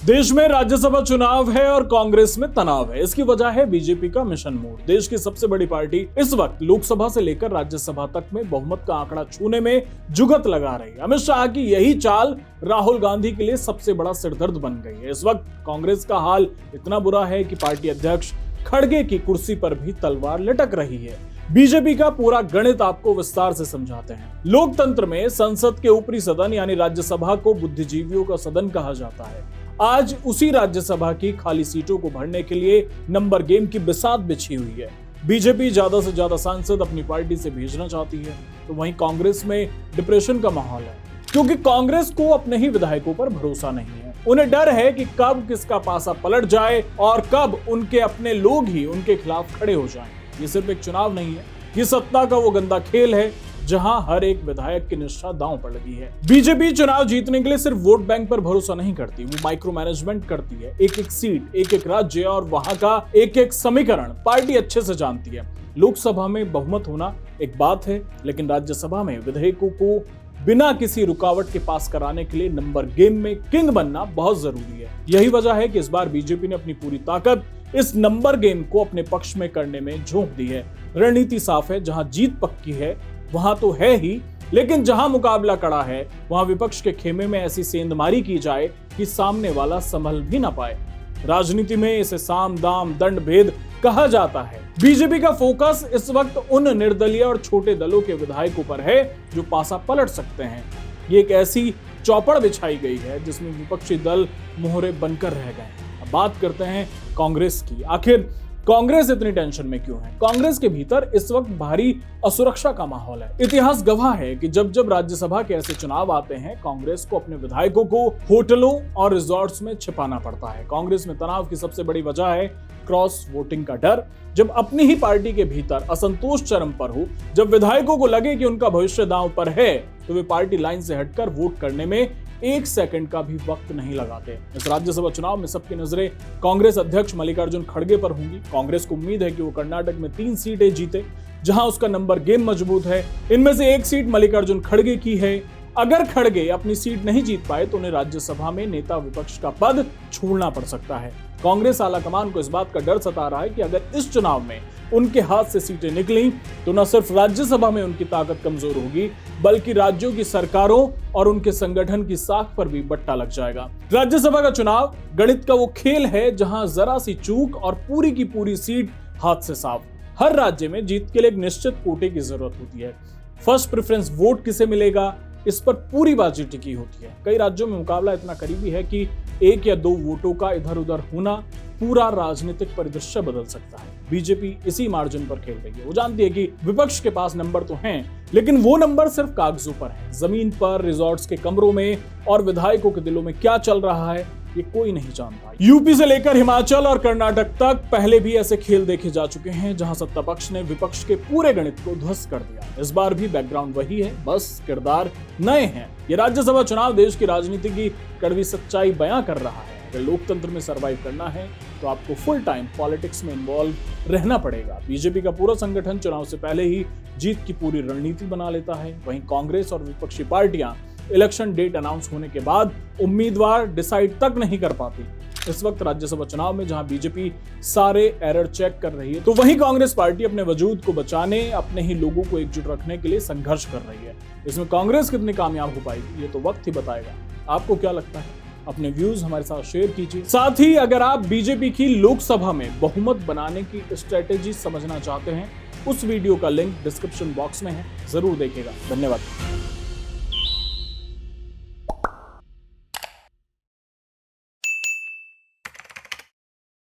देश में राज्यसभा चुनाव है और कांग्रेस में तनाव है। इसकी वजह है बीजेपी का मिशन मोड। देश की सबसे बड़ी पार्टी इस वक्त लोकसभा से लेकर राज्यसभा तक में बहुमत का आंकड़ा छूने में जुगत लगा रही है। अमित शाह की यही चाल राहुल गांधी के लिए सबसे बड़ा सिरदर्द बन गई है। इस वक्त कांग्रेस का हाल इतना बुरा है कि पार्टी अध्यक्ष खड़गे की कुर्सी पर भी तलवार लटक रही है। बीजेपी का पूरा गणित आपको विस्तार से समझाते हैं। लोकतंत्र में संसद के ऊपरी सदन यानी राज्यसभा को बुद्धिजीवियों का सदन कहा जाता है। आज उसी राज्यसभा की खाली सीटों को भरने के लिए नंबर गेम की बिसात बिछी हुई है। बीजेपी ज्यादा से ज्यादा सांसद अपनी पार्टी से भेजना चाहती है, तो वहीं कांग्रेस में डिप्रेशन का माहौल है, क्योंकि कांग्रेस को अपने ही विधायकों पर भरोसा नहीं है। उन्हें डर है कि कब किसका पासा पलट जाए और कब उनके अपने लोग ही उनके खिलाफ खड़े हो जाएं। ये सिर्फ एक चुनाव नहीं है, ये सत्ता का वो गंदा खेल है जहां हर एक विधायक की निष्ठा दांव पर लगी है। बीजेपी चुनाव जीतने के लिए सिर्फ वोट बैंक पर भरोसा नहीं करती, वो माइक्रो मैनेजमेंट करती है। एक एक सीट, एक एक राज्य और वहां का एक एक समीकरण पार्टी अच्छे से जानती है। लोकसभा में बहुमत होना एक बात है, लेकिन राज्यसभा में विधेयकों को बिना किसी रुकावट के पास कराने के लिए नंबर गेम में किंग बनना बहुत जरूरी है। यही वजह है कि इस बार बीजेपी ने अपनी पूरी ताकत इस नंबर गेम को अपने पक्ष में करने में झोंक दी है। रणनीति साफ है, जहां जीत पक्की है वहां तो है ही, लेकिन जहां मुकाबला कड़ा है वहां विपक्ष के खेमे में ऐसी सेंधमारी की जाए कि सामने वाला संभल भी ना पाए। राजनीति में इसे साम दाम दंड भेद कहा जाता है। बीजेपी का फोकस इस वक्त उन निर्दलीय और छोटे दलों के विधायकों पर है जो पासा पलट सकते हैं। ये एक ऐसी चौपड़ बिछाई गई है जिसमें विपक्षी दल मोहरे बनकर रह गए। अब बात करते हैं कांग्रेस की। आखिर कांग्रेस इतनी टेंशन में क्यों है? कांग्रेस के भीतर इस वक्त भारी असुरक्षा का माहौल है। इतिहास गवाह है कि जब जब राज्यसभा के ऐसे चुनाव आते हैं, कांग्रेस को अपने विधायकों को होटलों और रिजॉर्ट्स में छिपाना पड़ता है। कांग्रेस में तनाव की सबसे बड़ी वजह है क्रॉस वोटिंग का डर। जब अपनी ही पार्टी के भीतर असंतोष चरम पर हो, जब विधायकों को लगे कि उनका भविष्य दांव पर है, तो वे पार्टी लाइन से हटकर वोट करने में एक सेकंड का भी वक्त नहीं लगाते। इस राज्यसभा चुनाव में सबकी नजरें कांग्रेस अध्यक्ष मल्लिकार्जुन खड़गे पर होंगी। कांग्रेस को उम्मीद है कि वो कर्नाटक में 3 सीटें जीते, जहां उसका नंबर गेम मजबूत है। इनमें से एक सीट मल्लिकार्जुन खड़गे की है। अगर खड़गे अपनी सीट नहीं जीत पाए तो उन्हें राज्यसभा में नेता विपक्ष का पद छोड़ना पड़ सकता है। कांग्रेस आलाकमान को इस बात का डर सता रहा है कि अगर इस चुनाव में उनके हाथ से सीटें निकली तो न सिर्फ राज्यसभा में उनकी ताकत कमजोर होगी, बल्कि राज्यों की सरकारों और उनके संगठन की साख पर भी बट्टा लग जाएगा। राज्यसभा का चुनाव गणित का वो खेल है जहां जरा सी चूक और पूरी की पूरी सीट हाथ से साफ। हर राज्य में जीत के लिए एक निश्चित कोटे की जरूरत होती है। फर्स्ट प्रेफरेंस वोट किसे मिलेगा, इस पर पूरी बाजी टिकी होती है। कई राज्यों में मुकाबला इतना करीबी है कि 1 या 2 वोटों का इधर उधर होना पूरा राजनीतिक परिदृश्य बदल सकता है। बीजेपी इसी मार्जिन पर खेल रही है। वो जानती है कि विपक्ष के पास नंबर तो हैं, लेकिन वो नंबर सिर्फ कागजों पर है। जमीन पर, रिजॉर्ट्स के कमरों में और विधायकों के दिलों में क्या चल रहा है ये कोई नहीं जानता। यूपी से लेकर हिमाचल और कर्नाटक तक पहले भी ऐसे खेल देखे जा चुके हैं जहां सत्ता पक्ष ने विपक्ष के पूरे गणित को ध्वस्त कर दिया। इस बार भी बैकग्राउंड वही है, बस किरदार नए हैं। ये राज्यसभा चुनाव देश की राजनीति की कड़वी सच्चाई बयां कर रहा है। अगर लोकतंत्र में सर्वाइव करना है तो आपको फुल टाइम पॉलिटिक्स में इन्वॉल्व रहना पड़ेगा। बीजेपी का पूरा संगठन चुनाव से पहले ही जीत की पूरी रणनीति बना लेता है। वहीं कांग्रेस और विपक्षी पार्टियां इलेक्शन डेट अनाउंस होने के बाद उम्मीदवार डिसाइड तक नहीं कर पाती। इस वक्त राज्यसभा चुनाव में जहां बीजेपी सारे एरर चेक कर रही है, तो वहीं कांग्रेस पार्टी अपने वजूद को बचाने, अपने ही लोगों को एकजुट रखने के लिए संघर्ष कर रही है। इसमें कांग्रेस कितनी कामयाब हो पाएगी ये तो वक्त ही बताएगा। आपको क्या लगता है? अपने व्यूज हमारे साथ शेयर कीजिए। साथ ही अगर आप बीजेपी की लोकसभा में बहुमत बनाने की स्ट्रेटेजी समझना चाहते हैं, उस वीडियो का लिंक डिस्क्रिप्शन बॉक्स में है, जरूर देखिएगा। धन्यवाद।